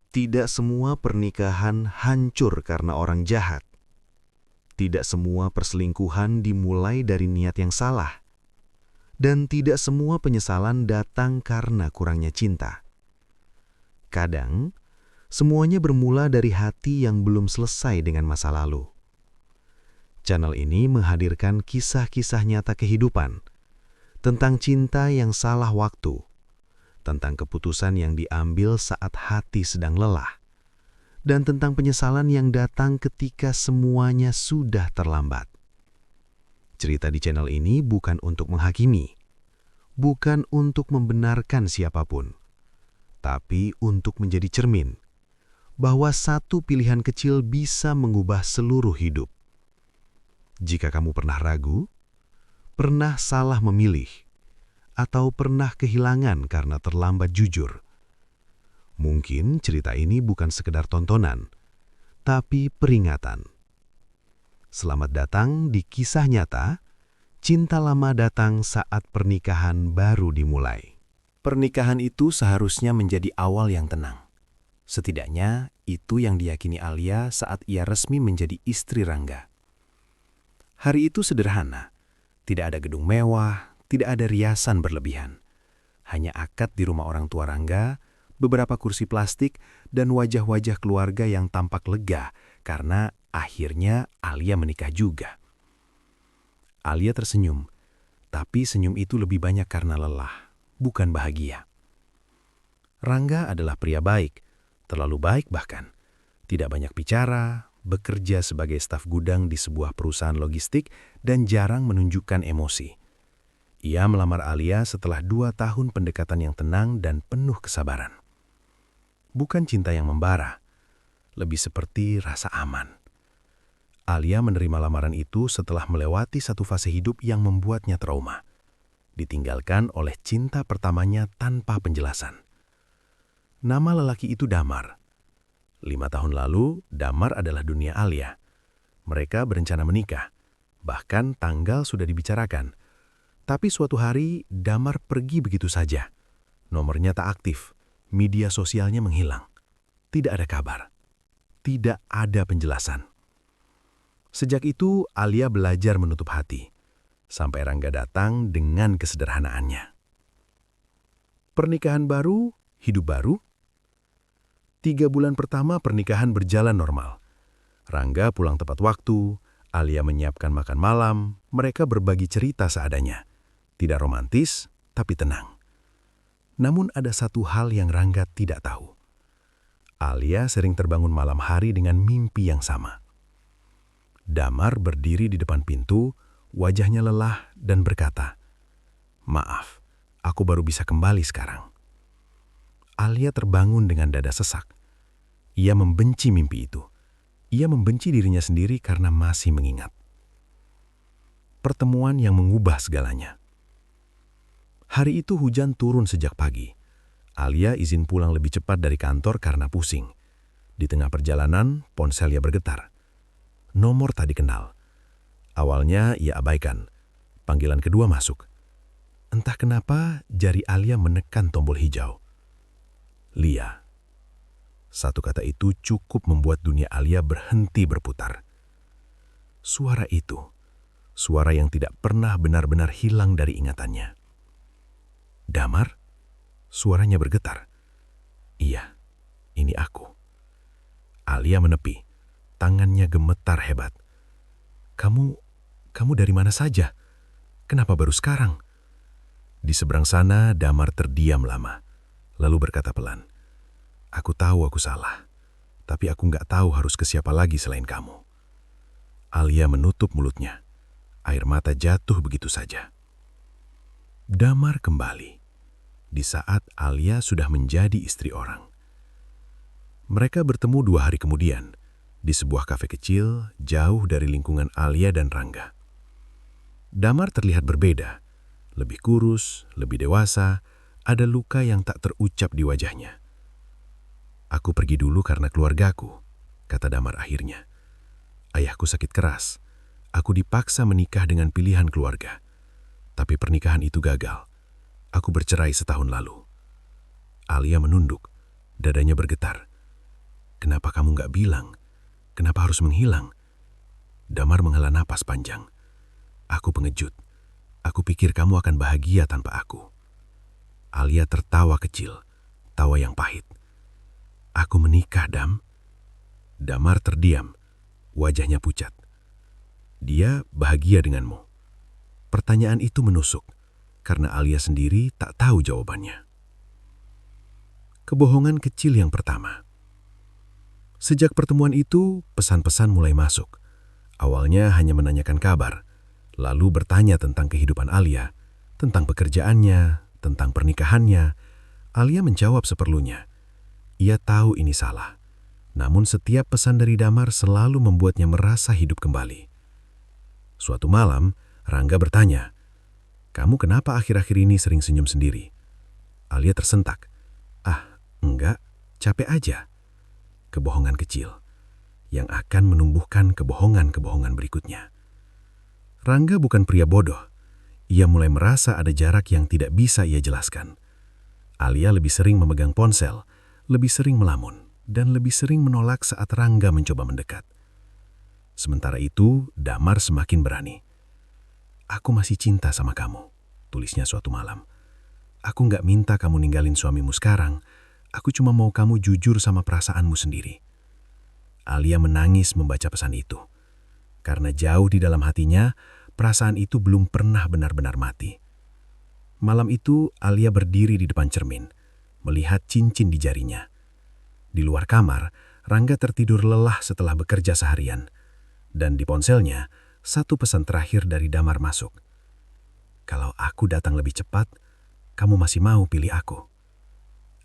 Tidak semua pernikahan hancur karena orang jahat. Tidak semua perselingkuhan dimulai dari niat yang salah. Dan tidak semua penyesalan datang karena kurangnya cinta. Kadang, semuanya bermula dari hati yang belum selesai dengan masa lalu. Channel ini menghadirkan kisah-kisah nyata kehidupan, tentang cinta yang salah waktu, tentang keputusan yang diambil saat hati sedang lelah, dan tentang penyesalan yang datang ketika semuanya sudah terlambat. Cerita di channel ini bukan untuk menghakimi, bukan untuk membenarkan siapapun, tapi untuk menjadi cermin bahwa satu pilihan kecil bisa mengubah seluruh hidup. Jika kamu pernah ragu, pernah salah memilih, atau pernah kehilangan karena terlambat jujur, mungkin cerita ini bukan sekedar tontonan, tapi peringatan. Selamat datang di kisah nyata, cinta lama datang saat pernikahan baru dimulai. Pernikahan itu seharusnya menjadi awal yang tenang. Setidaknya, itu yang diyakini Alia saat ia resmi menjadi istri Rangga. Hari itu sederhana. Tidak ada gedung mewah, tidak ada riasan berlebihan. Hanya akad di rumah orang tua Rangga, beberapa kursi plastik, dan wajah-wajah keluarga yang tampak lega karena akhirnya Alia menikah juga. Alia tersenyum, tapi senyum itu lebih banyak karena lelah, bukan bahagia. Rangga adalah pria baik, terlalu baik bahkan. Tidak banyak bicara, bekerja sebagai staf gudang di sebuah perusahaan logistik, dan jarang menunjukkan emosi. Ia melamar Alia setelah 2 tahun pendekatan yang tenang dan penuh kesabaran. Bukan cinta yang membara, lebih seperti rasa aman. Alia menerima lamaran itu setelah melewati satu fase hidup yang membuatnya trauma. Ditinggalkan oleh cinta pertamanya tanpa penjelasan. Nama lelaki itu Damar. 5 tahun lalu, Damar adalah dunia Alia. Mereka berencana menikah. Bahkan tanggal sudah dibicarakan. Tapi suatu hari, Damar pergi begitu saja. Nomornya tak aktif. Media sosialnya menghilang. Tidak ada kabar. Tidak ada penjelasan. Sejak itu, Alia belajar menutup hati. Sampai Rangga datang dengan kesederhanaannya. Pernikahan baru, hidup baru. 3 bulan pertama pernikahan berjalan normal. Rangga pulang tepat waktu, Alia menyiapkan makan malam, mereka berbagi cerita seadanya. Tidak romantis, tapi tenang. Namun ada satu hal yang Rangga tidak tahu. Alia sering terbangun malam hari dengan mimpi yang sama. Damar berdiri di depan pintu, wajahnya lelah dan berkata, "Maaf, aku baru bisa kembali sekarang." Alia terbangun dengan dada sesak. Ia membenci mimpi itu. Ia membenci dirinya sendiri karena masih mengingat. Pertemuan yang mengubah segalanya. Hari itu hujan turun sejak pagi. Alia izin pulang lebih cepat dari kantor karena pusing. Di tengah perjalanan, ponselnya bergetar. Nomor tak dikenal. Awalnya ia abaikan. Panggilan kedua masuk. Entah kenapa jari Alia menekan tombol hijau. Lia. Satu kata itu cukup membuat dunia Alia berhenti berputar. Suara itu, suara yang tidak pernah benar-benar hilang dari ingatannya. Damar? Suaranya bergetar. Iya, ini aku. Alia menepi, tangannya gemetar hebat. Kamu dari mana saja? Kenapa baru sekarang? Di seberang sana, Damar terdiam lama. Lalu berkata pelan, "Aku tahu aku salah, tapi aku nggak tahu harus ke siapa lagi selain kamu." Alia menutup mulutnya. Air mata jatuh begitu saja. Damar kembali. Di saat Alia sudah menjadi istri orang. Mereka bertemu 2 hari kemudian, di sebuah kafe kecil, jauh dari lingkungan Alia dan Rangga. Damar terlihat berbeda, lebih kurus, lebih dewasa, ada luka yang tak terucap di wajahnya. "Aku pergi dulu karena keluargaku," kata Damar akhirnya. "Ayahku sakit keras. Aku dipaksa menikah dengan pilihan keluarga. Tapi pernikahan itu gagal. Aku bercerai setahun lalu." Alia menunduk, dadanya bergetar. Kenapa kamu nggak bilang? Kenapa harus menghilang? Damar menghela napas panjang. Aku pengecut. Aku pikir kamu akan bahagia tanpa aku. Alia tertawa kecil, tawa yang pahit. Aku menikah, Dam. Damar terdiam, wajahnya pucat. Dia bahagia denganmu. Pertanyaan itu menusuk, karena Alia sendiri tak tahu jawabannya. Kebohongan kecil yang pertama. Sejak pertemuan itu, pesan-pesan mulai masuk. Awalnya hanya menanyakan kabar, lalu bertanya tentang kehidupan Alia, tentang pekerjaannya, tentang pernikahannya. Alia menjawab seperlunya. Ia tahu ini salah, namun setiap pesan dari Damar selalu membuatnya merasa hidup kembali. Suatu malam, Rangga bertanya, "Kamu kenapa akhir-akhir ini sering senyum sendiri?" Alia tersentak. "Ah, enggak, capek aja." Kebohongan kecil yang akan menumbuhkan kebohongan-kebohongan berikutnya. Rangga bukan pria bodoh. Ia mulai merasa ada jarak yang tidak bisa ia jelaskan. Alia lebih sering memegang ponsel, lebih sering melamun, dan lebih sering menolak saat Rangga mencoba mendekat. Sementara itu, Damar semakin berani. "Aku masih cinta sama kamu," tulisnya suatu malam. "Aku nggak minta kamu ninggalin suamimu sekarang. Aku cuma mau kamu jujur sama perasaanmu sendiri." Alia menangis membaca pesan itu. Karena jauh di dalam hatinya, perasaan itu belum pernah benar-benar mati. Malam itu, Alia berdiri di depan cermin, melihat cincin di jarinya. Di luar kamar, Rangga tertidur lelah setelah bekerja seharian. Dan di ponselnya, satu pesan terakhir dari Damar masuk. "Kalau aku datang lebih cepat, kamu masih mau pilih aku?"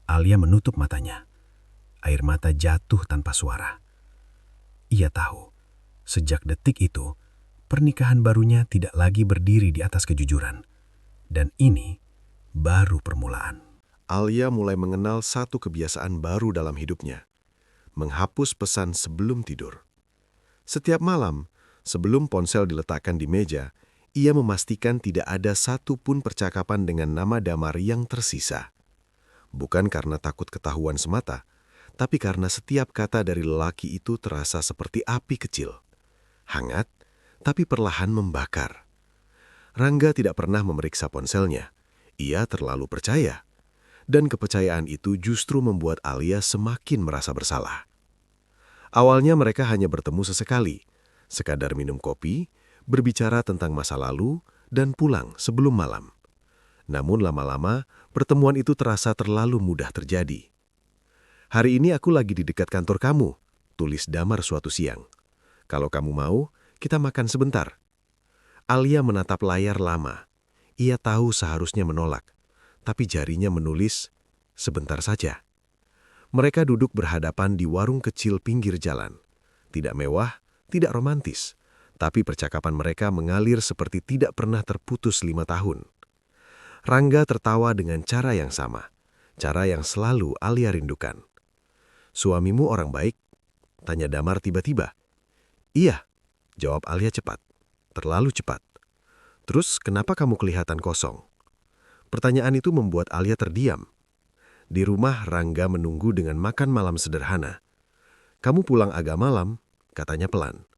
Alia menutup matanya. Air mata jatuh tanpa suara. Ia tahu, sejak detik itu, pernikahan barunya tidak lagi berdiri di atas kejujuran. Dan ini baru permulaan. Alia mulai mengenal satu kebiasaan baru dalam hidupnya, menghapus pesan sebelum tidur. Setiap malam, sebelum ponsel diletakkan di meja, ia memastikan tidak ada satu pun percakapan dengan nama Damar yang tersisa. Bukan karena takut ketahuan semata, tapi karena setiap kata dari lelaki itu terasa seperti api kecil. Hangat, tapi perlahan membakar. Rangga tidak pernah memeriksa ponselnya. Ia terlalu percaya. Dan kepercayaan itu justru membuat Alia semakin merasa bersalah. Awalnya mereka hanya bertemu sesekali, sekadar minum kopi, berbicara tentang masa lalu, dan pulang sebelum malam. Namun lama-lama, pertemuan itu terasa terlalu mudah terjadi. "Hari ini aku lagi di dekat kantor kamu," tulis Damar suatu siang. "Kalau kamu mau, kita makan sebentar." Alia menatap layar lama. Ia tahu seharusnya menolak, tapi jarinya menulis, "Sebentar saja." Mereka duduk berhadapan di warung kecil pinggir jalan. Tidak mewah, tidak romantis, tapi percakapan mereka mengalir seperti tidak pernah terputus 5 tahun. Rangga tertawa dengan cara yang sama, cara yang selalu Alia rindukan. "Suamimu orang baik?" tanya Damar tiba-tiba. "Iya," jawab Alia cepat, terlalu cepat. "Terus kenapa kamu kelihatan kosong?" Pertanyaan itu membuat Alia terdiam. Di rumah, Rangga menunggu dengan makan malam sederhana. "Kamu pulang agak malam," katanya pelan.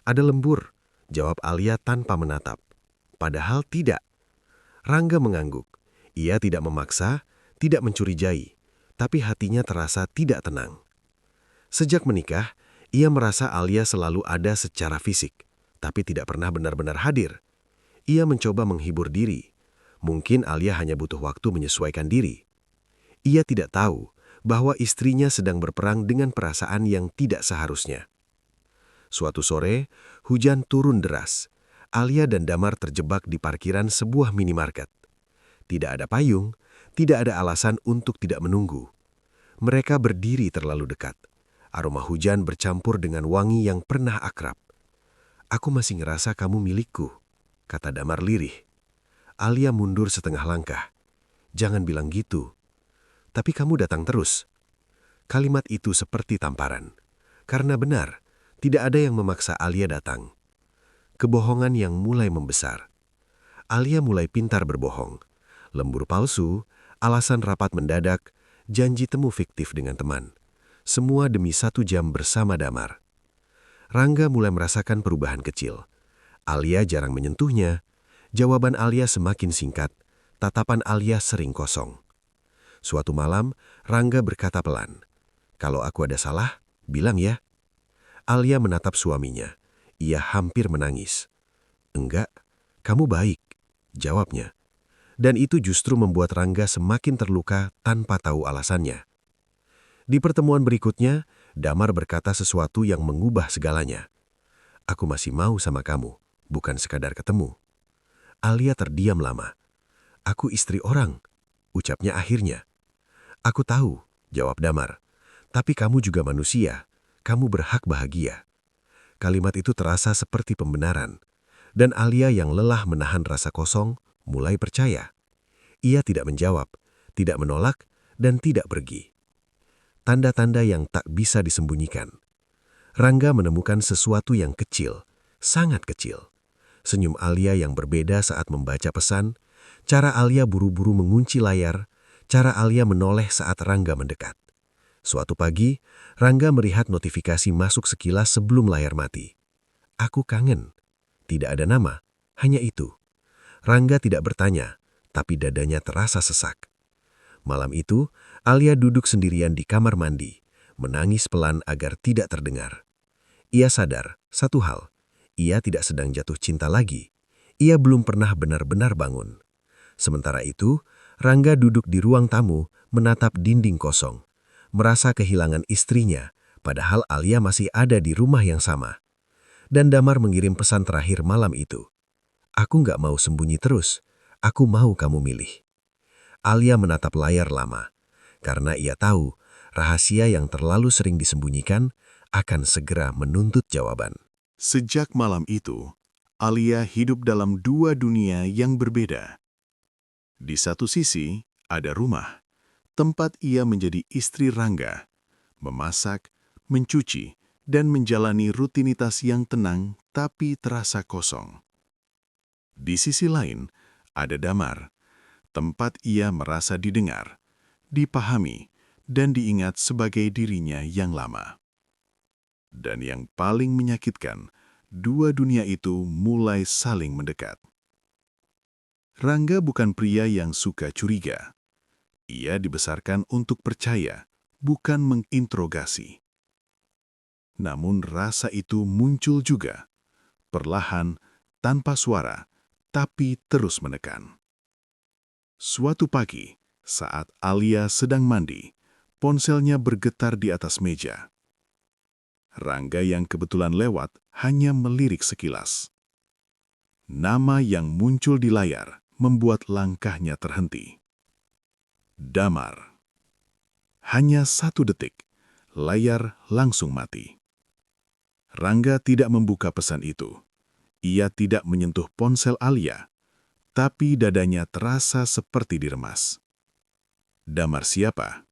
"Ada lembur," jawab Alia tanpa menatap. Padahal tidak. Rangga mengangguk. Ia tidak memaksa, tidak mencurigai, tapi hatinya terasa tidak tenang. Sejak menikah, ia merasa Alia selalu ada secara fisik, tapi tidak pernah benar-benar hadir. Ia mencoba menghibur diri. Mungkin Alia hanya butuh waktu menyesuaikan diri. Ia tidak tahu bahwa istrinya sedang berperang dengan perasaan yang tidak seharusnya. Suatu sore, hujan turun deras. Alia dan Damar terjebak di parkiran sebuah minimarket. Tidak ada payung, tidak ada alasan untuk tidak menunggu. Mereka berdiri terlalu dekat. Aroma hujan bercampur dengan wangi yang pernah akrab. "Aku masih ngerasa kamu milikku," kata Damar lirih. Alia mundur setengah langkah. "Jangan bilang gitu." "Tapi kamu datang terus." Kalimat itu seperti tamparan. Karena benar, tidak ada yang memaksa Alia datang. Kebohongan yang mulai membesar. Alia mulai pintar berbohong. Lembur palsu, alasan rapat mendadak, janji temu fiktif dengan teman. Semua demi 1 jam bersama Damar. Rangga mulai merasakan perubahan kecil. Alia jarang menyentuhnya. Jawaban Alia semakin singkat. Tatapan Alia sering kosong. Suatu malam, Rangga berkata pelan, "Kalau aku ada salah, bilang ya." Alia menatap suaminya. Ia hampir menangis. "Enggak, kamu baik," jawabnya. Dan itu justru membuat Rangga semakin terluka tanpa tahu alasannya. Di pertemuan berikutnya, Damar berkata sesuatu yang mengubah segalanya. "Aku masih mau sama kamu, bukan sekadar ketemu." Alia terdiam lama. "Aku istri orang," ucapnya akhirnya. "Aku tahu," jawab Damar. "Tapi kamu juga manusia, kamu berhak bahagia." Kalimat itu terasa seperti pembenaran. Dan Alia yang lelah menahan rasa kosong, mulai percaya. Ia tidak menjawab, tidak menolak, dan tidak pergi. Tanda-tanda yang tak bisa disembunyikan. Rangga menemukan sesuatu yang kecil, sangat kecil. Senyum Alia yang berbeda saat membaca pesan, cara Alia buru-buru mengunci layar, cara Alia menoleh saat Rangga mendekat. Suatu pagi, Rangga melihat notifikasi masuk sekilas sebelum layar mati. "Aku kangen." Tidak ada nama, hanya itu. Rangga tidak bertanya, tapi dadanya terasa sesak. Malam itu, Alia duduk sendirian di kamar mandi, menangis pelan agar tidak terdengar. Ia sadar satu hal, ia tidak sedang jatuh cinta lagi. Ia belum pernah benar-benar bangun. Sementara itu, Rangga duduk di ruang tamu, menatap dinding kosong, merasa kehilangan istrinya, padahal Alia masih ada di rumah yang sama. Dan Damar mengirim pesan terakhir malam itu. "Aku nggak mau sembunyi terus, aku mau kamu milih." Alia menatap layar lama, karena ia tahu rahasia yang terlalu sering disembunyikan akan segera menuntut jawaban. Sejak malam itu, Alia hidup dalam 2 dunia yang berbeda. Di satu sisi, ada rumah, tempat ia menjadi istri Rangga, memasak, mencuci, dan menjalani rutinitas yang tenang tapi terasa kosong. Di sisi lain, ada Damar, tempat ia merasa didengar, dipahami, dan diingat sebagai dirinya yang lama. Dan yang paling menyakitkan, 2 dunia itu mulai saling mendekat. Rangga bukan pria yang suka curiga. Ia dibesarkan untuk percaya, bukan menginterogasi. Namun rasa itu muncul juga, perlahan, tanpa suara, tapi terus menekan. Suatu pagi, saat Alia sedang mandi, ponselnya bergetar di atas meja. Rangga yang kebetulan lewat hanya melirik sekilas. Nama yang muncul di layar membuat langkahnya terhenti. Damar. Hanya 1 detik, layar langsung mati. Rangga tidak membuka pesan itu. Ia tidak menyentuh ponsel Alia, tapi dadanya terasa seperti diremas. Damar siapa?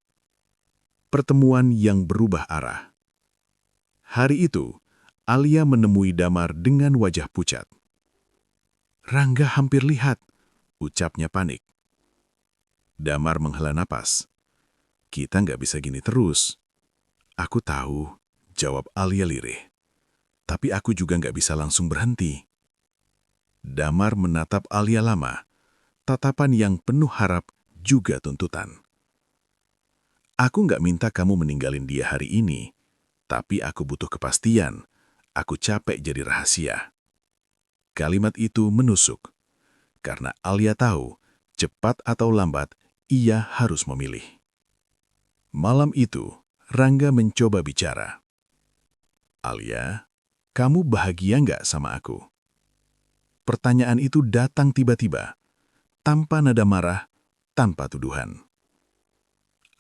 Pertemuan yang berubah arah. Hari itu, Alia menemui Damar dengan wajah pucat. "Rangga hampir lihat," ucapnya panik. Damar menghela napas. "Kita nggak bisa gini terus." "Aku tahu," jawab Alia lirih. "Tapi aku juga nggak bisa langsung berhenti." Damar menatap Alia lama, tatapan yang penuh harap juga tuntutan. "Aku nggak minta kamu meninggalin dia hari ini, tapi aku butuh kepastian. Aku capek jadi rahasia." Kalimat itu menusuk, karena Alia tahu, cepat atau lambat, ia harus memilih. Malam itu, Rangga mencoba bicara. "Alia, kamu bahagia nggak sama aku?" Pertanyaan itu datang tiba-tiba, tanpa nada marah, tanpa tuduhan.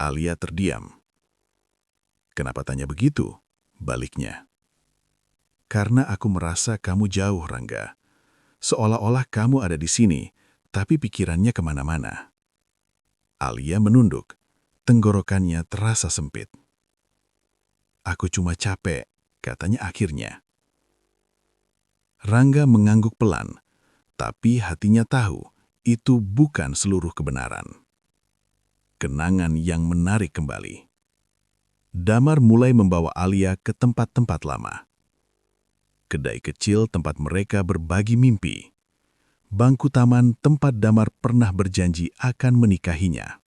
Alia terdiam. "Kenapa tanya begitu?" Baliknya. "Karena aku merasa kamu jauh, Rangga. Seolah-olah kamu ada di sini, tapi pikirannya kemana-mana." Alia menunduk, tenggorokannya terasa sempit. "Aku cuma capek," katanya akhirnya. Rangga mengangguk pelan, tapi hatinya tahu itu bukan seluruh kebenaran. Kenangan yang menarik kembali. Damar mulai membawa Alia ke tempat-tempat lama. Kedai kecil tempat mereka berbagi mimpi. Bangku taman tempat Damar pernah berjanji akan menikahinya.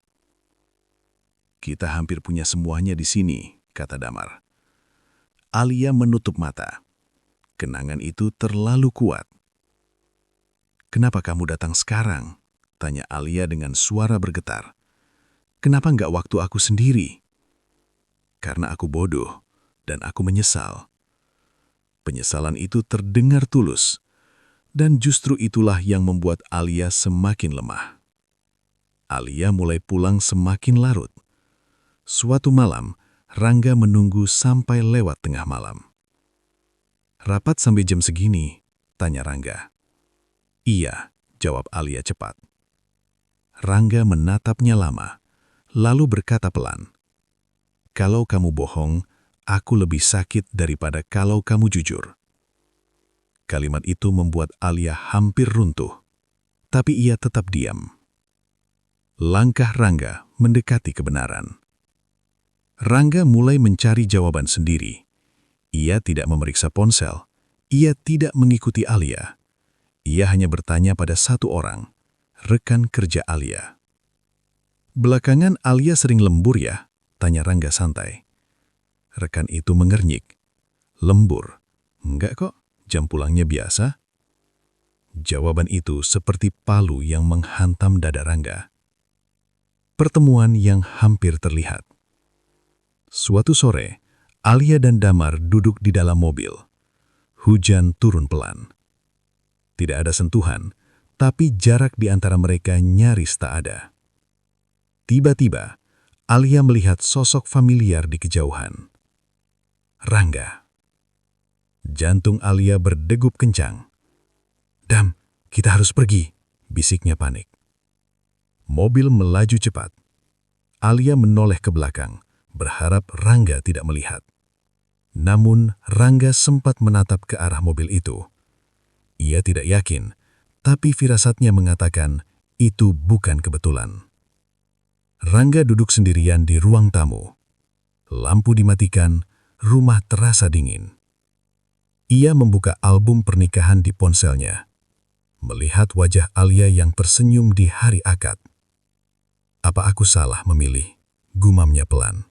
"Kita hampir punya semuanya di sini," kata Damar. Alia menutup mata. Kenangan itu terlalu kuat. "Kenapa kamu datang sekarang?" tanya Alia dengan suara bergetar. "Kenapa nggak waktu aku sendiri?" "Karena aku bodoh, dan aku menyesal." Penyesalan itu terdengar tulus, dan justru itulah yang membuat Alia semakin lemah. Alia mulai pulang semakin larut. Suatu malam, Rangga menunggu sampai lewat tengah malam. "Rapat sampai jam segini?" tanya Rangga. "Iya," jawab Alia cepat. Rangga menatapnya lama, lalu berkata pelan, "Kalau kamu bohong, aku lebih sakit daripada kalau kamu jujur." Kalimat itu membuat Alia hampir runtuh, tapi ia tetap diam. Langkah Rangga mendekati kebenaran. Rangga mulai mencari jawaban sendiri. Ia tidak memeriksa ponsel. Ia tidak mengikuti Alia. Ia hanya bertanya pada satu orang, rekan kerja Alia. "Belakangan Alia sering lembur ya?" tanya Rangga santai. Rekan itu mengernyik. "Lembur? Enggak kok, jam pulangnya biasa." Jawaban itu seperti palu yang menghantam dada Rangga. Pertemuan yang hampir terlihat. Suatu sore, Alia dan Damar duduk di dalam mobil. Hujan turun pelan. Tidak ada sentuhan, tapi jarak di antara mereka nyaris tak ada. Tiba-tiba, Alia melihat sosok familiar di kejauhan. Rangga. Jantung Alia berdegup kencang. "Dam, kita harus pergi," bisiknya panik. Mobil melaju cepat. Alia menoleh ke belakang, berharap Rangga tidak melihat. Namun, Rangga sempat menatap ke arah mobil itu. Ia tidak yakin, tapi firasatnya mengatakan itu bukan kebetulan. Rangga duduk sendirian di ruang tamu. Lampu dimatikan, rumah terasa dingin. Ia membuka album pernikahan di ponselnya. Melihat wajah Alia yang tersenyum di hari akad. "Apa aku salah memilih?" gumamnya pelan.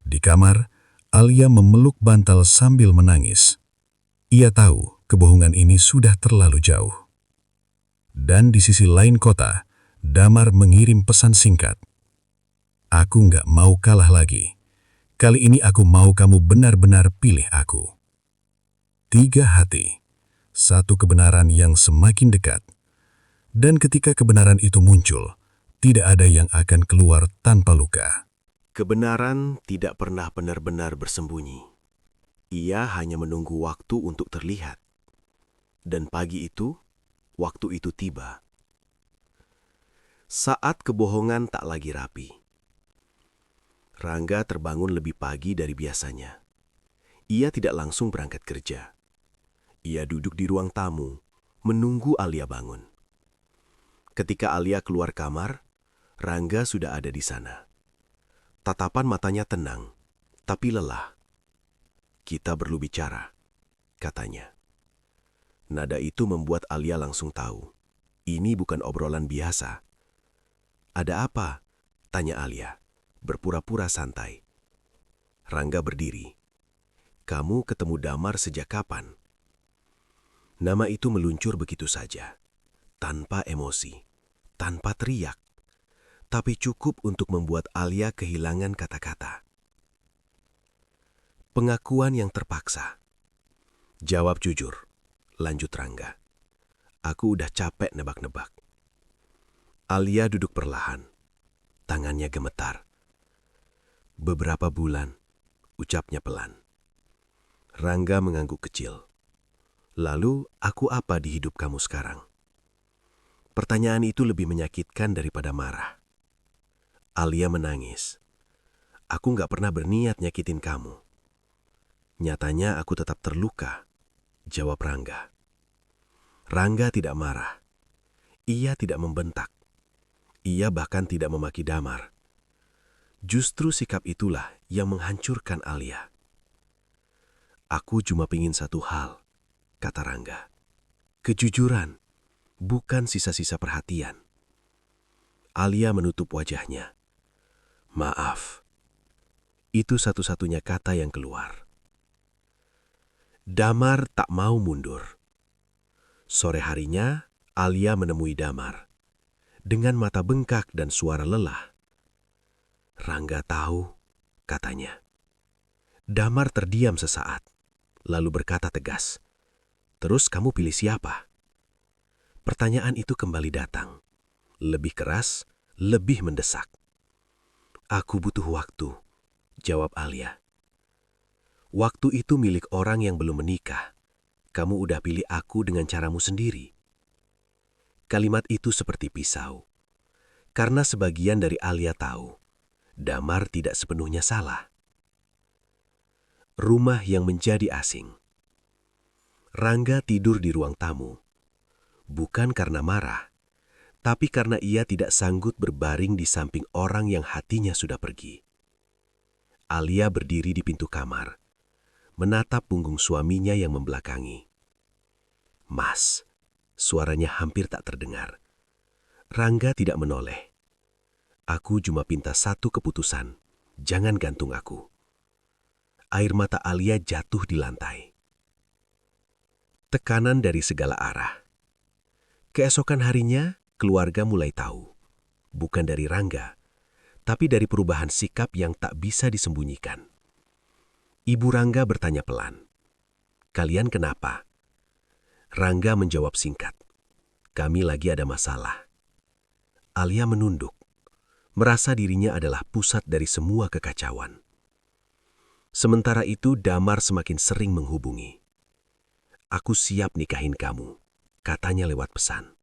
Di kamar, Alia memeluk bantal sambil menangis. Ia tahu kebohongan ini sudah terlalu jauh. Dan di sisi lain kota, Damar mengirim pesan singkat. "Aku nggak mau kalah lagi. Kali ini aku mau kamu benar-benar pilih aku." 3 hati, satu kebenaran yang semakin dekat. Dan ketika kebenaran itu muncul, tidak ada yang akan keluar tanpa luka. Kebenaran tidak pernah benar-benar bersembunyi. Ia hanya menunggu waktu untuk terlihat. Dan pagi itu, waktu itu tiba. Saat kebohongan tak lagi rapi. Rangga terbangun lebih pagi dari biasanya. Ia tidak langsung berangkat kerja. Ia duduk di ruang tamu, menunggu Alia bangun. Ketika Alia keluar kamar, Rangga sudah ada di sana. Tatapan matanya tenang, tapi lelah. "Kita perlu bicara," katanya. Nada itu membuat Alia langsung tahu. Ini bukan obrolan biasa. "Ada apa?" tanya Alia, berpura-pura santai. Rangga berdiri. "Kamu ketemu Damar sejak kapan?" Nama itu meluncur begitu saja, tanpa emosi, tanpa teriak, tapi cukup untuk membuat Alia kehilangan kata-kata. Pengakuan yang terpaksa. "Jawab jujur," lanjut Rangga. "Aku udah capek nebak-nebak." Alia duduk perlahan, tangannya gemetar. "Beberapa bulan," ucapnya pelan. Rangga mengangguk kecil. "Lalu aku apa di hidup kamu sekarang?" Pertanyaan itu lebih menyakitkan daripada marah. Alia menangis. "Aku nggak pernah berniat nyakitin kamu." "Nyatanya aku tetap terluka," jawab Rangga. Rangga tidak marah. Ia tidak membentak. Ia bahkan tidak memaki Damar. Justru sikap itulah yang menghancurkan Alia. Aku cuma pingin satu hal, kata Rangga. Kejujuran, bukan sisa-sisa perhatian. Alia menutup wajahnya. Maaf. Itu satu-satunya kata yang keluar. Damar tak mau mundur. Sore harinya, Alia menemui Damar. Dengan mata bengkak dan suara lelah. Rangga tahu, katanya. Damar terdiam sesaat, lalu berkata tegas, "Terus kamu pilih siapa?" Pertanyaan itu kembali datang. Lebih keras, lebih mendesak. "Aku butuh waktu," jawab Alia. "Waktu itu milik orang yang belum menikah. Kamu udah pilih aku dengan caramu sendiri." Kalimat itu seperti pisau. Karena sebagian dari Alia tahu, Damar tidak sepenuhnya salah. Rumah yang menjadi asing. Rangga tidur di ruang tamu. Bukan karena marah, tapi karena ia tidak sanggup berbaring di samping orang yang hatinya sudah pergi. Alia berdiri di pintu kamar, menatap punggung suaminya yang membelakangi. "Mas," suaranya hampir tak terdengar. Rangga tidak menoleh. "Aku cuma minta satu keputusan, jangan gantung aku." Air mata Alia jatuh di lantai. Tekanan dari segala arah. Keesokan harinya, keluarga mulai tahu. Bukan dari Rangga, tapi dari perubahan sikap yang tak bisa disembunyikan. Ibu Rangga bertanya pelan, "Kalian kenapa?" Rangga menjawab singkat, "Kami lagi ada masalah." Alia menunduk, merasa dirinya adalah pusat dari semua kekacauan. Sementara itu Damar semakin sering menghubungi. "Aku siap nikahin kamu," katanya lewat pesan.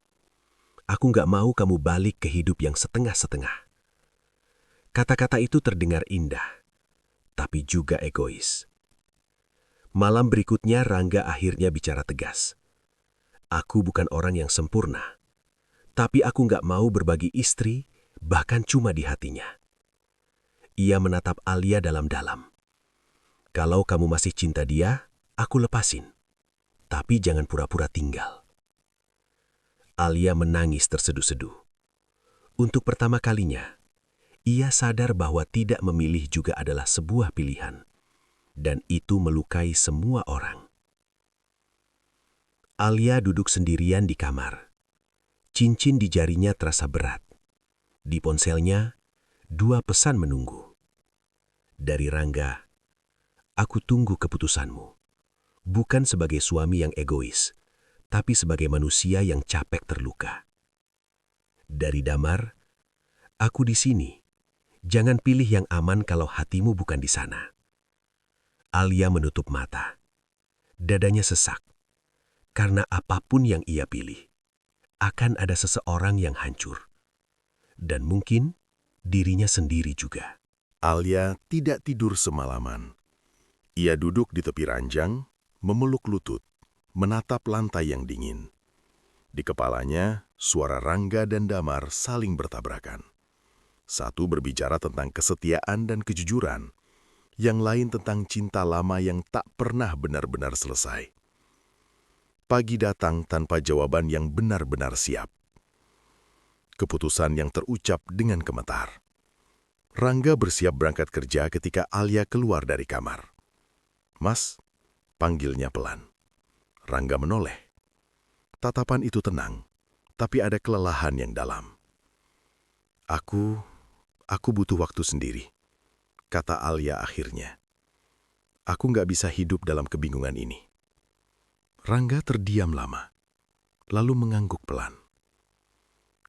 "Aku nggak mau kamu balik ke hidup yang setengah-setengah." Kata-kata itu terdengar indah, tapi juga egois. Malam berikutnya Rangga akhirnya bicara tegas. "Aku bukan orang yang sempurna, tapi aku nggak mau berbagi istri, bahkan cuma di hatinya." Ia menatap Alia dalam-dalam. "Kalau kamu masih cinta dia, aku lepasin. Tapi jangan pura-pura tinggal." Alia menangis terseduh-seduh. Untuk pertama kalinya, ia sadar bahwa tidak memilih juga adalah sebuah pilihan. Dan itu melukai semua orang. Alia duduk sendirian di kamar. Cincin di jarinya terasa berat. Di ponselnya, 2 pesan menunggu. Dari Rangga, "Aku tunggu keputusanmu. Bukan sebagai suami yang egois, tapi sebagai manusia yang capek terluka." Dari Damar, "Aku di sini. Jangan pilih yang aman kalau hatimu bukan di sana." Alia menutup mata. Dadanya sesak. Karena apapun yang ia pilih, akan ada seseorang yang hancur. Dan mungkin dirinya sendiri juga. Alia tidak tidur semalaman. Ia duduk di tepi ranjang, memeluk lutut, menatap lantai yang dingin. Di kepalanya, suara Rangga dan Damar saling bertabrakan. Satu berbicara tentang kesetiaan dan kejujuran, yang lain tentang cinta lama yang tak pernah benar-benar selesai. Pagi datang tanpa jawaban yang benar-benar siap. Keputusan yang terucap dengan gemetar. Rangga bersiap berangkat kerja ketika Alia keluar dari kamar. "Mas," panggilnya pelan. Rangga menoleh. Tatapan itu tenang, tapi ada kelelahan yang dalam. Aku butuh waktu sendiri," kata Alia akhirnya. "Aku nggak bisa hidup dalam kebingungan ini." Rangga terdiam lama, lalu mengangguk pelan.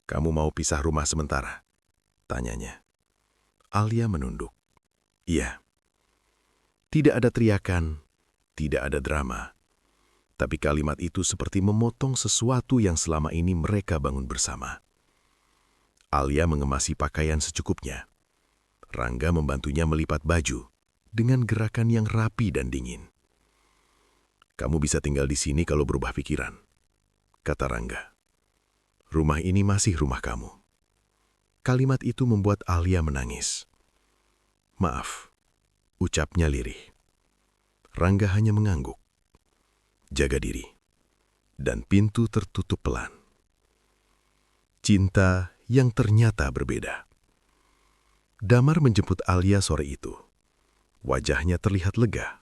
"Kamu mau pisah rumah sementara?" tanyanya. Alia menunduk. "Iya." Tidak ada teriakan, tidak ada drama. Tapi kalimat itu seperti memotong sesuatu yang selama ini mereka bangun bersama. Alia mengemasi pakaian secukupnya. Rangga membantunya melipat baju dengan gerakan yang rapi dan dingin. "Kamu bisa tinggal di sini kalau berubah pikiran," kata Rangga. "Rumah ini masih rumah kamu." Kalimat itu membuat Alia menangis. "Maaf, Ucapnya lirih. Rangga hanya mengangguk. Jaga diri. Dan pintu tertutup pelan. Cinta yang ternyata berbeda. Damar menjemput Alia sore itu. Wajahnya terlihat lega.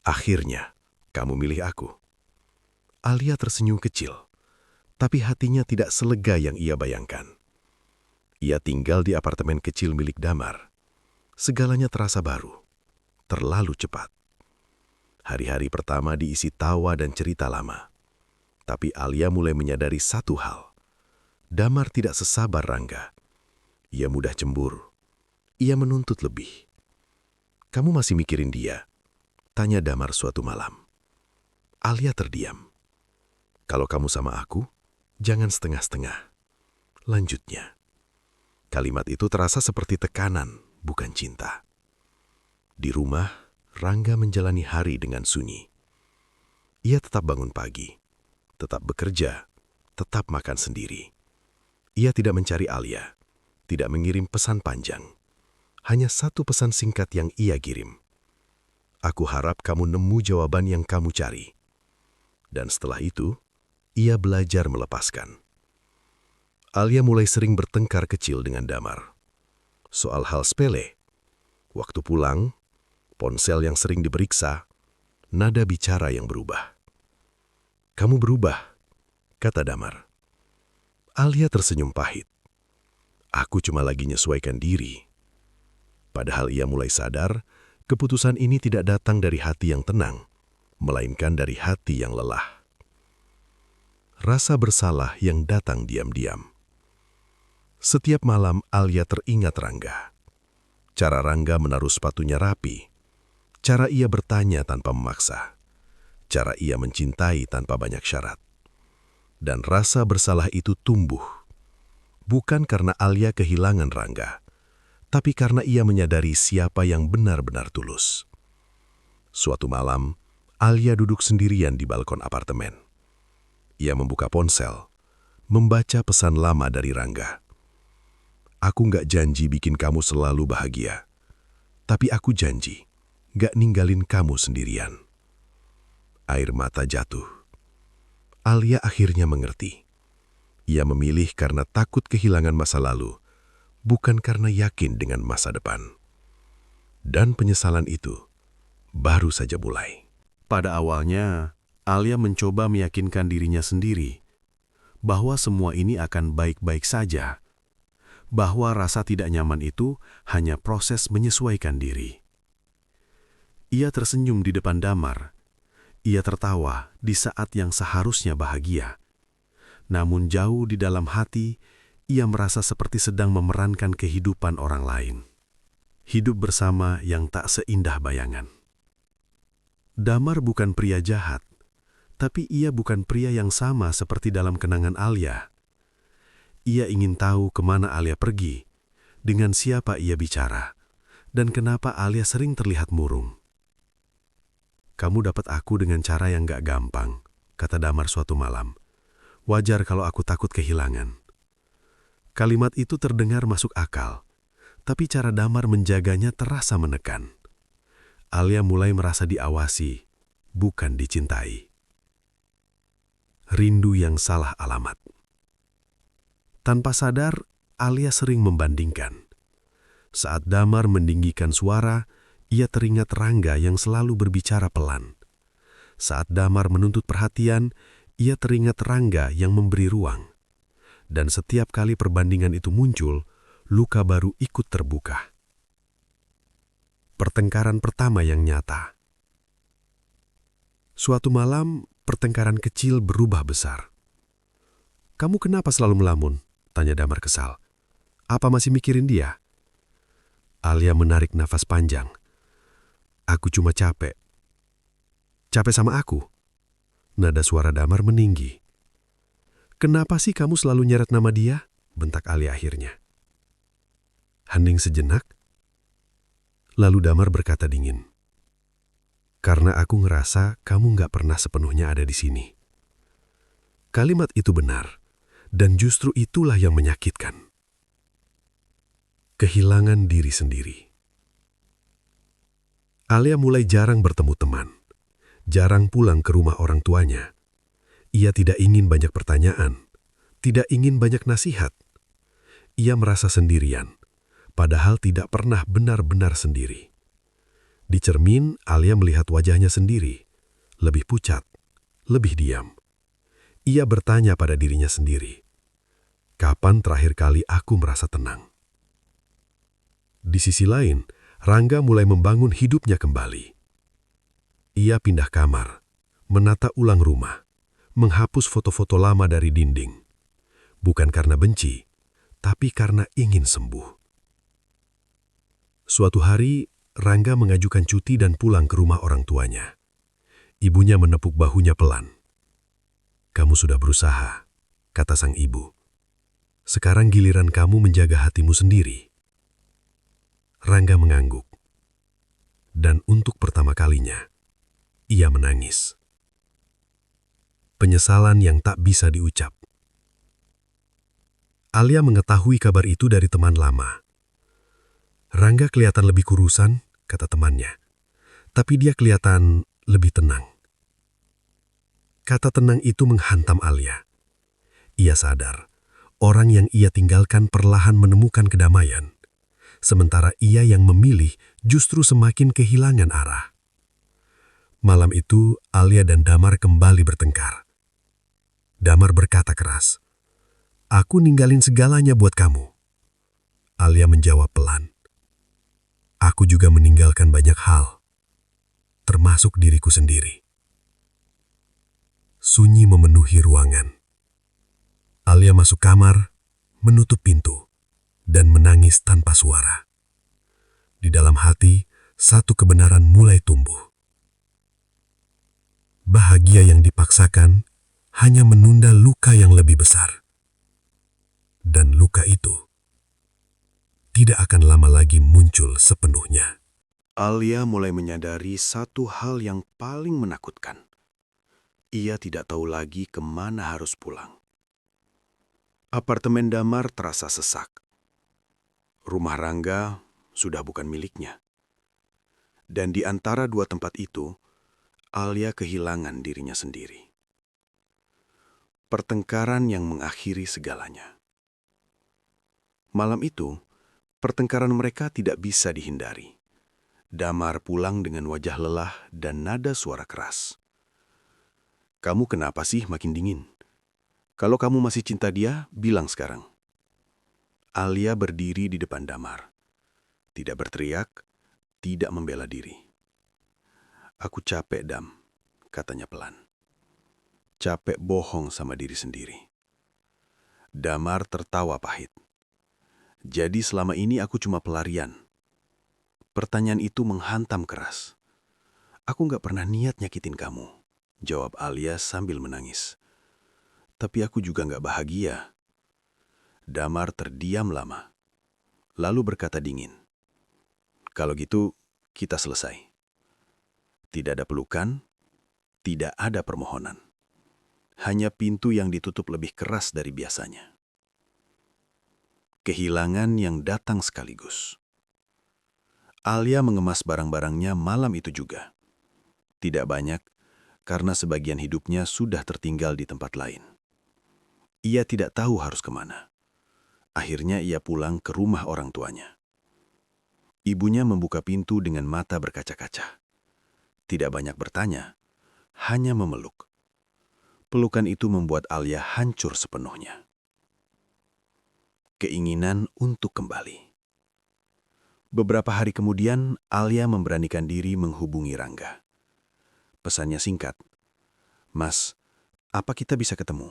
Akhirnya, kamu milih aku. Alia tersenyum kecil, tapi hatinya tidak selega yang ia bayangkan. Ia tinggal di apartemen kecil milik Damar. Segalanya terasa baru, terlalu cepat. Hari-hari pertama diisi tawa dan cerita lama. Tapi Alia mulai menyadari satu hal. Damar tidak sesabar Rangga. Ia mudah cemburu. Ia menuntut lebih. "Kamu masih mikirin dia?" tanya Damar suatu malam. Alia terdiam. "Kalau kamu sama aku, jangan setengah-setengah," lanjutnya. Kalimat itu terasa seperti tekanan, bukan cinta. Di rumah, Rangga menjalani hari dengan sunyi. Ia tetap bangun pagi, tetap bekerja, tetap makan sendiri. Ia tidak mencari Alia, tidak mengirim pesan panjang. Hanya satu pesan singkat yang ia kirim. "Aku harap kamu nemu jawaban yang kamu cari." Dan setelah itu, ia belajar melepaskan. Alia mulai sering bertengkar kecil dengan Damar. Soal hal sepele, waktu pulang, ponsel yang sering diperiksa, nada bicara yang berubah. "Kamu berubah," kata Damar. Alia tersenyum pahit. "Aku cuma lagi menyesuaikan diri." Padahal ia mulai sadar, keputusan ini tidak datang dari hati yang tenang, melainkan dari hati yang lelah. Rasa bersalah yang datang diam-diam. Setiap malam Alia teringat Rangga. Cara Rangga menaruh sepatunya rapi. Cara ia bertanya tanpa memaksa. Cara ia mencintai tanpa banyak syarat. Dan rasa bersalah itu tumbuh. Bukan karena Alia kehilangan Rangga, tapi karena ia menyadari siapa yang benar-benar tulus. Suatu malam, Alia duduk sendirian di balkon apartemen. Ia membuka ponsel, membaca pesan lama dari Rangga. "Aku nggak janji bikin kamu selalu bahagia, tapi aku janji nggak ninggalin kamu sendirian." Air mata jatuh. Alia akhirnya mengerti. Ia memilih karena takut kehilangan masa lalu, bukan karena yakin dengan masa depan. Dan penyesalan itu baru saja mulai. Pada awalnya, Alia mencoba meyakinkan dirinya sendiri bahwa semua ini akan baik-baik saja, bahwa rasa tidak nyaman itu hanya proses menyesuaikan diri. Ia tersenyum di depan Damar. Ia tertawa di saat yang seharusnya bahagia. Namun jauh di dalam hati, ia merasa seperti sedang memerankan kehidupan orang lain. Hidup bersama yang tak seindah bayangan. Damar bukan pria jahat, tapi ia bukan pria yang sama seperti dalam kenangan Alia. Ia ingin tahu kemana Alia pergi, dengan siapa ia bicara, dan kenapa Alia sering terlihat murung. "Kamu dapat aku dengan cara yang gak gampang," kata Damar suatu malam. "Wajar kalau aku takut kehilangan." Kalimat itu terdengar masuk akal, tapi cara Damar menjaganya terasa menekan. Alia mulai merasa diawasi, bukan dicintai. Rindu yang salah alamat. Tanpa sadar, Alia sering membandingkan. Saat Damar meninggikan suara, ia teringat Rangga yang selalu berbicara pelan. Saat Damar menuntut perhatian, ia teringat Rangga yang memberi ruang. Dan setiap kali perbandingan itu muncul, luka baru ikut terbuka. Pertengkaran pertama yang nyata. Suatu malam, pertengkaran kecil berubah besar. "Kamu kenapa selalu melamun?" tanya Damar kesal. "Apa masih mikirin dia?" Alia menarik nafas panjang. "Aku cuma capek." "Capek sama aku?" Nada suara Damar meninggi. "Kenapa sih kamu selalu nyeret nama dia?" bentak Alia akhirnya. Hening sejenak, lalu Damar berkata dingin, "Karena aku ngerasa kamu nggak pernah sepenuhnya ada di sini." Kalimat itu benar, dan justru itulah yang menyakitkan. Kehilangan diri sendiri. Alia mulai jarang bertemu teman, jarang pulang ke rumah orang tuanya. Ia tidak ingin banyak pertanyaan, tidak ingin banyak nasihat. Ia merasa sendirian, padahal tidak pernah benar-benar sendiri. Di cermin, Alia melihat wajahnya sendiri, lebih pucat, lebih diam. Ia bertanya pada dirinya sendiri, kapan terakhir kali aku merasa tenang? Di sisi lain, Rangga mulai membangun hidupnya kembali. Ia pindah kamar, menata ulang rumah, menghapus foto-foto lama dari dinding. Bukan karena benci, tapi karena ingin sembuh. Suatu hari, Rangga mengajukan cuti dan pulang ke rumah orang tuanya. Ibunya menepuk bahunya pelan. "Kamu sudah berusaha," kata sang ibu. "Sekarang giliran kamu menjaga hatimu sendiri." Rangga mengangguk. Dan untuk pertama kalinya, ia menangis. Penyesalan yang tak bisa diucap. Alia mengetahui kabar itu dari teman lama. "Rangga kelihatan lebih kurusan," kata temannya. "Tapi dia kelihatan lebih tenang." Kata tenang itu menghantam Alia. Ia sadar, orang yang ia tinggalkan perlahan menemukan kedamaian, sementara ia yang memilih justru semakin kehilangan arah. Malam itu, Alia dan Damar kembali bertengkar. Damar berkata keras, "Aku ninggalin segalanya buat kamu." Alia menjawab pelan, "Aku juga meninggalkan banyak hal, termasuk diriku sendiri." Sunyi memenuhi ruangan. Alia masuk kamar, menutup pintu, dan menangis tanpa suara. Di dalam hati, satu kebenaran mulai tumbuh. Bahagia yang dipaksakan hanya menunda luka yang lebih besar. Dan luka itu tidak akan lama lagi muncul sepenuhnya. Alia mulai menyadari satu hal yang paling menakutkan. Ia tidak tahu lagi kemana harus pulang. Apartemen Damar terasa sesak. Rumah Rangga sudah bukan miliknya. Dan di antara dua tempat itu, Alia kehilangan dirinya sendiri. Pertengkaran yang mengakhiri segalanya. Malam itu, pertengkaran mereka tidak bisa dihindari. Damar pulang dengan wajah lelah dan nada suara keras. "Kamu kenapa sih makin dingin? Kalau kamu masih cinta dia, bilang sekarang." Alia berdiri di depan Damar. Tidak berteriak, tidak membela diri. "Aku capek, Dam," katanya pelan. "Capek bohong sama diri sendiri." Damar tertawa pahit. "Jadi selama ini aku cuma pelarian." Pertanyaan itu menghantam keras. "Aku gak pernah niat nyakitin kamu," jawab Alia sambil menangis. "Tapi aku juga gak bahagia." Damar terdiam lama, lalu berkata dingin, "Kalau gitu, kita selesai. Tidak ada pelukan, tidak ada permohonan. Hanya pintu yang ditutup lebih keras dari biasanya." Kehilangan yang datang sekaligus. Alia mengemas barang-barangnya malam itu juga. Tidak banyak, karena sebagian hidupnya sudah tertinggal di tempat lain. Ia tidak tahu harus kemana. Akhirnya ia pulang ke rumah orang tuanya. Ibunya membuka pintu dengan mata berkaca-kaca. Tidak banyak bertanya, hanya memeluk. Pelukan itu membuat Alia hancur sepenuhnya. Keinginan untuk kembali. Beberapa hari kemudian, Alia memberanikan diri menghubungi Rangga. Pesannya singkat, "Mas, apa kita bisa ketemu?"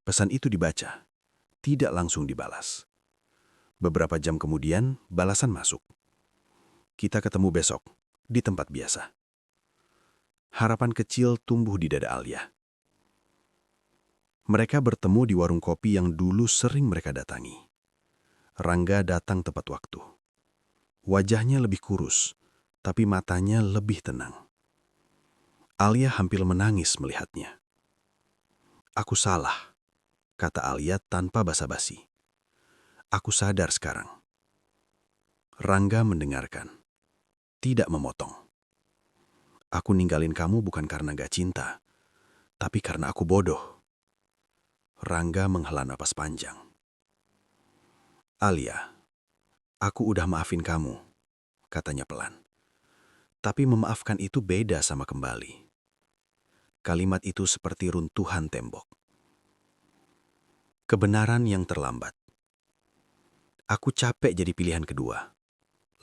Pesan itu dibaca, tidak langsung dibalas. Beberapa jam kemudian, balasan masuk. "Kita ketemu besok, di tempat biasa." Harapan kecil tumbuh di dada Alia. Mereka bertemu di warung kopi yang dulu sering mereka datangi. Rangga datang tepat waktu. Wajahnya lebih kurus, tapi matanya lebih tenang. Alia hampir menangis melihatnya. "Aku salah," kata Alia tanpa basa-basi. "Aku sadar sekarang." Rangga mendengarkan. tidak memotong. Aku ninggalin kamu bukan karena gak cinta, tapi karena aku bodoh. Rangga menghela napas panjang. Alia, aku udah maafin kamu, katanya pelan. Tapi memaafkan itu beda sama kembali. Kalimat itu seperti runtuhan tembok. Kebenaran yang terlambat. Aku capek jadi pilihan kedua.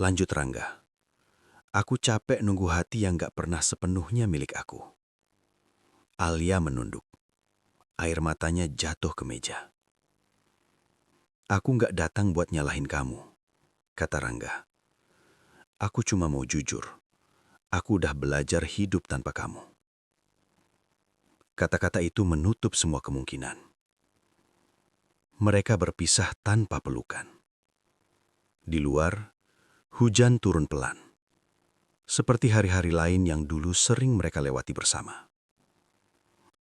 Lanjut Rangga. Aku capek nunggu hati yang gak pernah sepenuhnya milik aku. Alia menunduk. Air matanya jatuh ke meja. Aku gak datang buat nyalahin kamu, kata Rangga. Aku cuma mau jujur. Aku udah belajar hidup tanpa kamu. Kata-kata itu menutup semua kemungkinan. Mereka berpisah tanpa pelukan. Di luar, hujan turun pelan. Seperti hari-hari lain yang dulu sering mereka lewati bersama.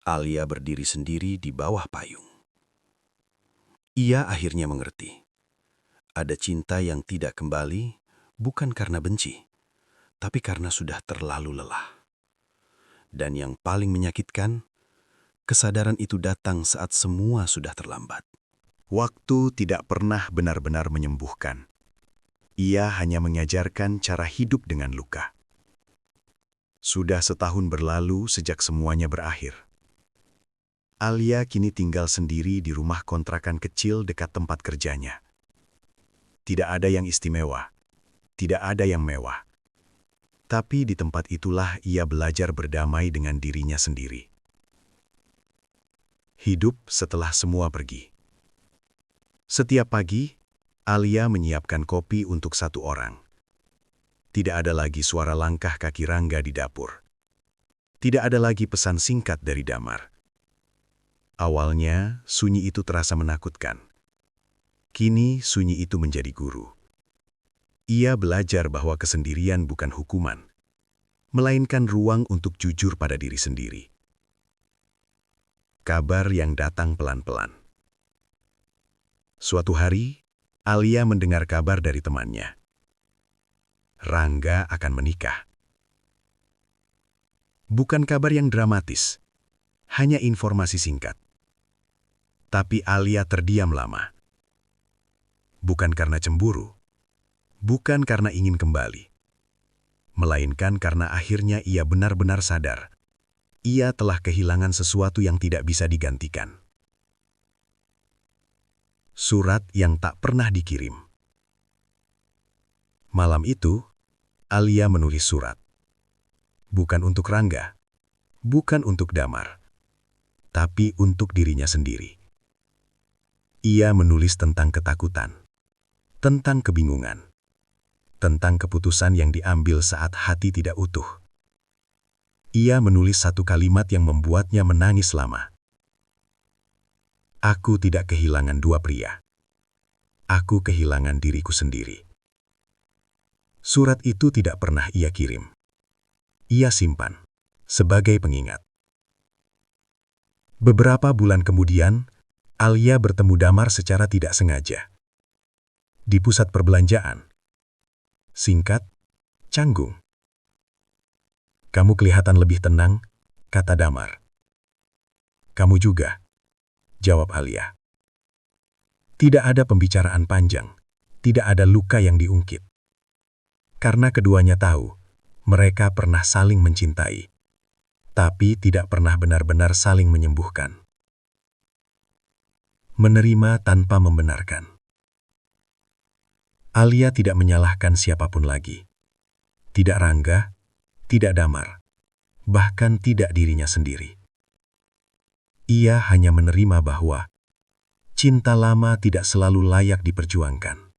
Alia berdiri sendiri di bawah payung. Ia akhirnya mengerti. Ada cinta yang tidak kembali, bukan karena benci, tapi karena sudah terlalu lelah. Dan yang paling menyakitkan, kesadaran itu datang saat semua sudah terlambat. Waktu tidak pernah benar-benar menyembuhkan. Ia hanya mengajarkan cara hidup dengan luka. Sudah setahun berlalu sejak semuanya berakhir. Alia kini tinggal sendiri di rumah kontrakan kecil dekat tempat kerjanya. Tidak ada yang istimewa, tidak ada yang mewah. Tapi di tempat itulah ia belajar berdamai dengan dirinya sendiri. Hidup setelah semua pergi. Setiap pagi, Alia menyiapkan kopi untuk satu orang. Tidak ada lagi suara langkah kaki Rangga di dapur. Tidak ada lagi pesan singkat dari Damar. Awalnya, sunyi itu terasa menakutkan. Kini, sunyi itu menjadi guru. Ia belajar bahwa kesendirian bukan hukuman, melainkan ruang untuk jujur pada diri sendiri. Kabar yang datang pelan-pelan. Suatu hari, Alia mendengar kabar dari temannya. Rangga akan menikah. Bukan kabar yang dramatis, hanya informasi singkat. Tapi Alia terdiam lama. Bukan karena cemburu, bukan karena ingin kembali, melainkan karena akhirnya ia benar-benar sadar. Ia telah kehilangan sesuatu yang tidak bisa digantikan. Surat yang tak pernah dikirim. Malam itu, Alia menulis surat. Bukan untuk Rangga, bukan untuk Damar, tapi untuk dirinya sendiri. Ia menulis tentang ketakutan, tentang kebingungan, tentang keputusan yang diambil saat hati tidak utuh. Ia menulis satu kalimat yang membuatnya menangis lama. Aku tidak kehilangan dua pria. Aku kehilangan diriku sendiri. Surat itu tidak pernah ia kirim. Ia simpan sebagai pengingat. Beberapa bulan kemudian, Alia bertemu Damar secara tidak sengaja. Di pusat perbelanjaan. Singkat, canggung. Kamu kelihatan lebih tenang, kata Damar. Kamu juga, jawab Alia. Tidak ada pembicaraan panjang, tidak ada luka yang diungkit. Karena keduanya tahu, mereka pernah saling mencintai, tapi tidak pernah benar-benar saling menyembuhkan. Menerima tanpa membenarkan. Alia tidak menyalahkan siapapun lagi. Tidak Rangga, tidak Damar, bahkan tidak dirinya sendiri. Ia hanya menerima bahwa cinta lama tidak selalu layak diperjuangkan.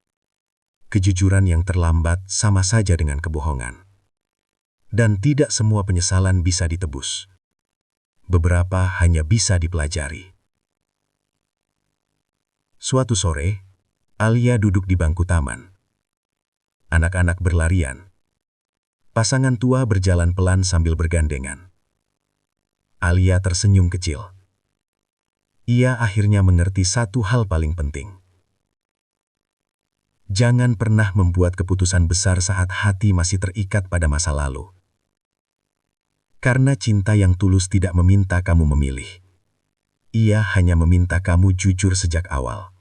Kejujuran yang terlambat sama saja dengan kebohongan. Dan tidak semua penyesalan bisa ditebus. Beberapa hanya bisa dipelajari. Suatu sore, Alia duduk di bangku taman. Anak-anak berlarian. Pasangan tua berjalan pelan sambil bergandengan. Alia tersenyum kecil. Ia akhirnya mengerti satu hal paling penting. Jangan pernah membuat keputusan besar saat hati masih terikat pada masa lalu. Karena cinta yang tulus tidak meminta kamu memilih. Ia hanya meminta kamu jujur sejak awal.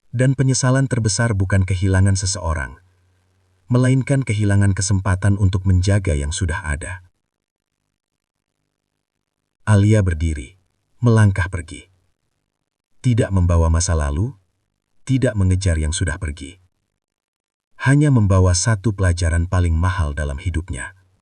Dan penyesalan terbesar bukan kehilangan seseorang, melainkan kehilangan kesempatan untuk menjaga yang sudah ada. Alia berdiri, melangkah pergi. Tidak membawa masa lalu, tidak mengejar yang sudah pergi. Hanya membawa satu pelajaran paling mahal dalam hidupnya.